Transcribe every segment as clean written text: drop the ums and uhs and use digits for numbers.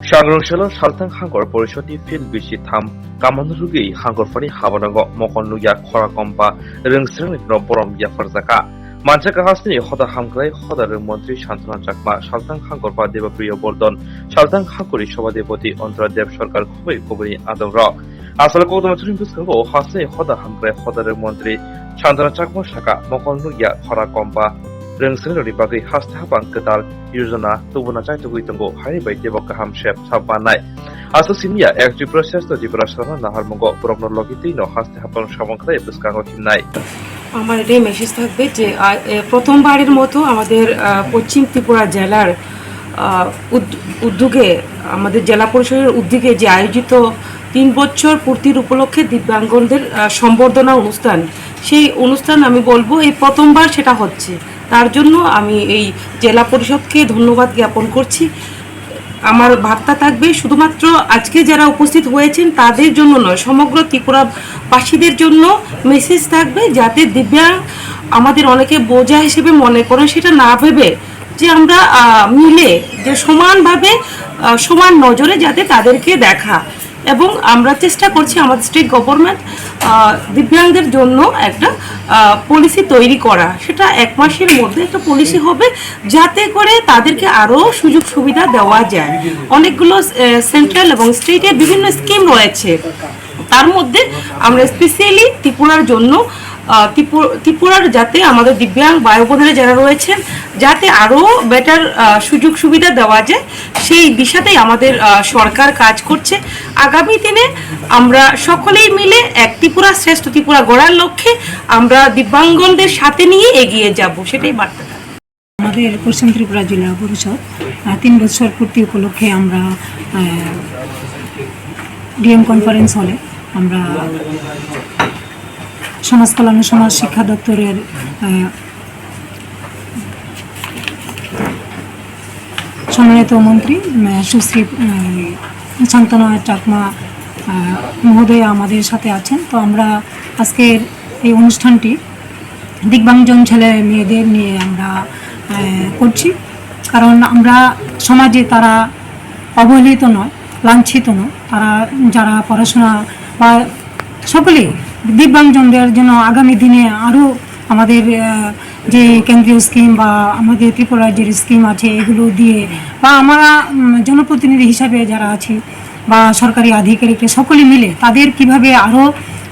Shangrongshalo Saltang Hangor Porishoti Fil Bishi Tham Kamanrugi Hangor Fari Habanago Mokonu Ya Khora Kompa Ringsring no Borom Ya Farzaka Manchaka Hasni Hoda Hamgrai Hoda Montri Shantana Chakma Saltang Hangor Pa Deva Priyo Bordon Saltang Hangori Shoba Devoti Ontra Dev Sarkar Khubei Khubei Adon Rock আসলে কত বছর বিস্কো হাসে হদা হামগ্রে হদারের মন্ত্রী শান্তনা চাকমা শাখা মকলনু ইয়া খরা কম্পা রেংসেলরি বাগৈ হাসতে হাবাং কেতাল योजना तुबुना चाइ तुगुइ तंगो हारि बाय देबक गाहाम शेप साबबानाय आसो सिमिया एक प्रसेस तो जिब्रा सारा नाहार मंगो प्रब्न लगितै न हासते हाबां সামগ্রে বিস্কাঙ্গ হিমনাই আমার এটাই মেসেজ থাকবে যে প্রথমবারের মতো আমাদের পশ্চিম ত্রিপুরা জেলার উদ্যোগে আমাদের জেলা পরিষদের উদ্যোগে যে আয়োজিত 3 বছর পূর্তির উপলক্ষে দিব্যাঙ্গদের সম্বর্ধনা অনুষ্ঠান সেই অনুষ্ঠান আমি বলবো এই প্রথমবার সেটা হচ্ছে তার জন্য আমি এই জেলা পরিষদকে ধন্যবাদ জ্ঞাপন করছি আমার বার্তা থাকবে শুধুমাত্র আজকে যারা উপস্থিত হয়েছেন তাদের জন্য নয় সমগ্র ত্রিপুরাবাসীদের জন্য মেসেজ থাকবে যাতে দিব্যাঙ্গ আমাদের অনেকে বোঝা হিসেবে মনে করেন সেটা না ভেবে যে আমরা মিলে যে সমানভাবে সমান নজরে যাতে তাদেরকে দেখা এবং আমরা চেষ্টা করছি আমাদের স্টেট গভর্নমেন্ট দিব্যাঙ্গদের জন্য একটা পলিসি তৈরি করা সেটা এক মাসের মধ্যে একটা পলিসি হবে যাতে করে তাদেরকে আরও সুযোগ সুবিধা দেওয়া যায় অনেকগুলো সেন্ট্রাল এবং স্টেটের বিভিন্ন স্কিম রয়েছে তার মধ্যে আমরা স্পেশালি ত্রিপুরার জন্য ত্রিপুরার যাতে আমাদের দিব্যাঙ্গ ভাই বোনেরা যারা রয়েছেন যাতে আরও বেটার সুযোগ সুবিধা দেওয়া যায় সেই দিশাতেই আমাদের সরকার কাজ করছে আগামী দিনে আমরা সকলেই মিলে এক ত্রিপুরা শ্রেষ্ঠ ত্রিপুরা গড়ার লক্ষ্যে আমরা দিব্যাঙ্গদের সাথে নিয়ে এগিয়ে যাব সেটাই বার্তা আমাদের পশ্চিম ত্রিপুরা জেলা পরিষদ 3 বছর পূর্তি উপলক্ষে আমরা ডিএম কনফারেন্স হলে আমরা সমাজ কল্যাণ ও সমাজ শিক্ষা দপ্তরের সম্মানিত মন্ত্রী সুশ্রী শান্তনা চাকমা মহোদয়া আমাদের সাথে আছেন তো আমরা আজকের এই অনুষ্ঠানটি দিব্যাঙ্গজন ছেলে মেয়েদের নিয়ে আমরা করছি কারণ আমরা সমাজে তারা অবহেলিত নয় লাঞ্ছিত নয় তারা যারা পড়াশোনা বা সকলেই দিব্যাঙ্গজনদের জন্য আগামী দিনে আরও আমাদের যে কেন্দ্রীয় স্কিম বা আমাদের ত্রিপুরা রাজ্যের স্কিম আছে এগুলো দিয়ে বা আমরা জনপ্রতিনিধি হিসাবে যারা আছি বা সরকারি আধিকারিকরা সকলে মিলে তাদের কিভাবে আরও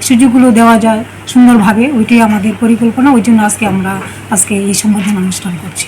সুযোগগুলো দেওয়া যায় সুন্দরভাবে ওইটাই আমাদের পরিকল্পনা ওই জন্য আজকে এই সম্বোধনা অনুষ্ঠান করছি